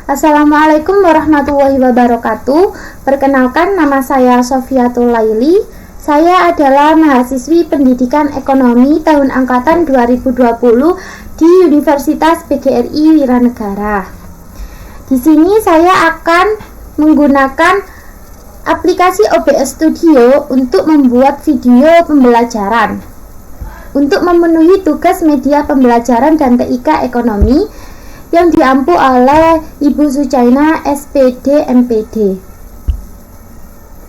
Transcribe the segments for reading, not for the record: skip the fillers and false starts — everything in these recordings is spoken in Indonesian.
Assalamualaikum warahmatullahi wabarakatuh. Perkenalkan, nama saya Sofiatul Laili. Saya adalah mahasiswi Pendidikan Ekonomi tahun angkatan 2020 di Universitas PGRI Wiranegara. Di sini saya akan menggunakan aplikasi OBS Studio untuk membuat video pembelajaran untuk memenuhi tugas media pembelajaran dan TIK Ekonomi yang diampu oleh Ibu Sucaina SPD MPD.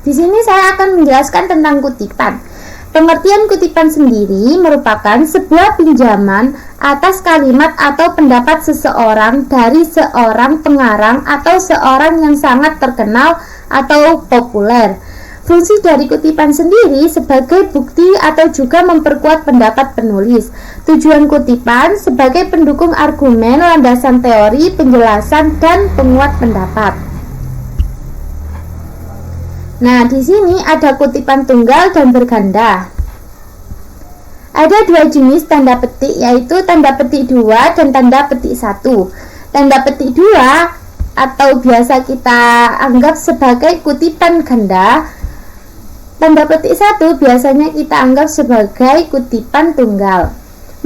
Di sini saya akan menjelaskan tentang kutipan. Pengertian kutipan sendiri merupakan sebuah pinjaman atas kalimat atau pendapat seseorang dari seorang pengarang atau seorang yang sangat terkenal atau populer. Fungsi dari kutipan sendiri sebagai bukti atau juga memperkuat pendapat penulis. Tujuan kutipan sebagai pendukung argumen, landasan teori, penjelasan, dan penguat pendapat. Nah, di sini ada kutipan tunggal dan berganda. Ada dua jenis tanda petik, yaitu tanda petik 2 dan tanda petik 1. Tanda petik 2 atau biasa kita anggap sebagai kutipan ganda. Tanda petik 1 biasanya kita anggap sebagai kutipan tunggal.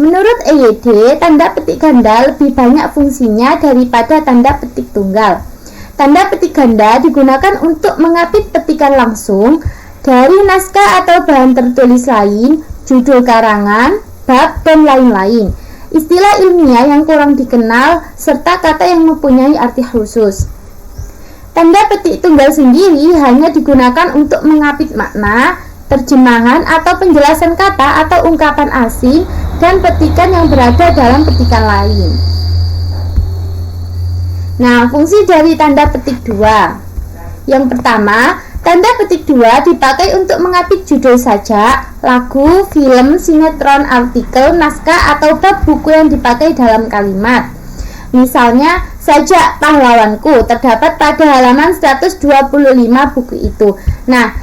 Menurut EYD, tanda petik ganda lebih banyak fungsinya daripada tanda petik tunggal. Tanda petik ganda digunakan untuk mengapit petikan langsung dari naskah atau bahan tertulis lain, judul karangan, bab, dan lain-lain. Istilah ilmiah yang kurang dikenal, serta kata yang mempunyai arti khusus. Tanda petik tunggal sendiri hanya digunakan untuk mengapit makna, terjemahan, atau penjelasan kata atau ungkapan asing dan petikan yang berada dalam petikan lain. Nah, fungsi dari tanda petik 2. Yang pertama, tanda petik 2 dipakai untuk mengapit judul sajak, lagu, film, sinetron, artikel, naskah, atau bab buku yang dipakai dalam kalimat. Misalnya, sajak pahlawanku terdapat pada halaman 125 buku itu. Nah,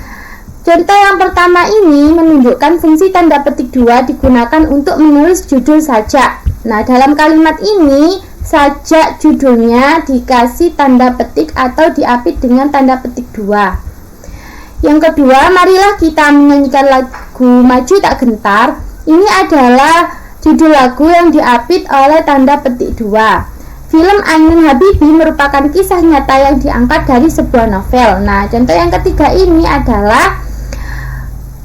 contoh yang pertama ini menunjukkan fungsi tanda petik 2 digunakan untuk menulis judul sajak. Nah, dalam kalimat ini, sajak judulnya dikasih tanda petik atau diapit dengan tanda petik 2. Yang kedua, marilah kita menyanyikan lagu Maju Tak Gentar. Ini adalah judul lagu yang diapit oleh tanda petik 2. Film Ainun Habibie merupakan kisah nyata yang diangkat dari sebuah novel. Nah, contoh yang ketiga ini adalah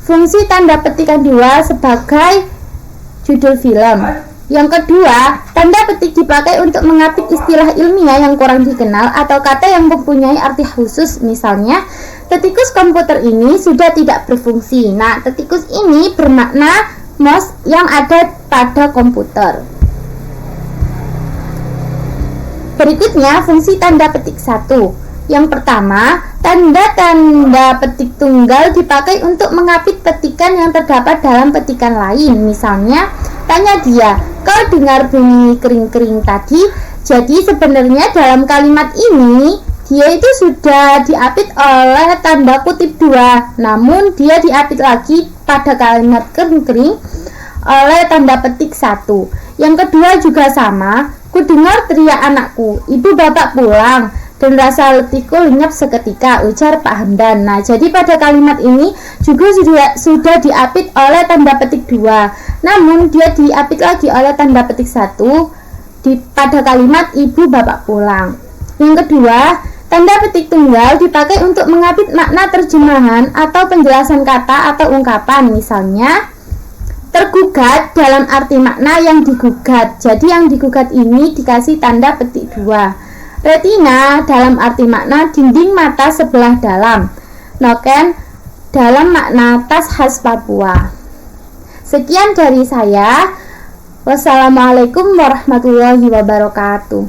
fungsi tanda petikan 2 sebagai judul film. Yang kedua, tanda petik dipakai untuk mengapit istilah ilmiah yang kurang dikenal atau kata yang mempunyai arti khusus. Misalnya, tetikus komputer ini sudah tidak berfungsi. Nah, tetikus ini bermakna mouse yang ada pada komputer. Berikutnya, fungsi tanda petik 1. Yang pertama, tanda petik tunggal dipakai untuk mengapit petikan yang terdapat dalam petikan lain. Misalnya, tanya dia, kau dengar bunyi kering-kering tadi? Jadi sebenarnya dalam kalimat ini, dia itu sudah diapit oleh tanda kutip 2. Namun, dia diapit lagi pada kalimat kering-kering oleh tanda petik 1. Yang kedua juga sama. Ku dengar teriak anakku, ibu bapak pulang, dan rasa letihku lenyap seketika, ujar Pak Hamdan. Nah, jadi pada kalimat ini juga sudah diapit oleh tanda petik 2. Namun, dia diapit lagi oleh tanda petik 1 pada kalimat ibu bapak pulang. Yang kedua, tanda petik tunggal dipakai untuk mengapit makna terjemahan atau penjelasan kata atau ungkapan. Misalnya, tergugat dalam arti makna yang digugat. Jadi yang digugat ini dikasih tanda petik 2. Retina dalam arti makna dinding mata sebelah dalam. Noken dalam makna tas khas Papua. Sekian dari saya. Wassalamualaikum warahmatullahi wabarakatuh.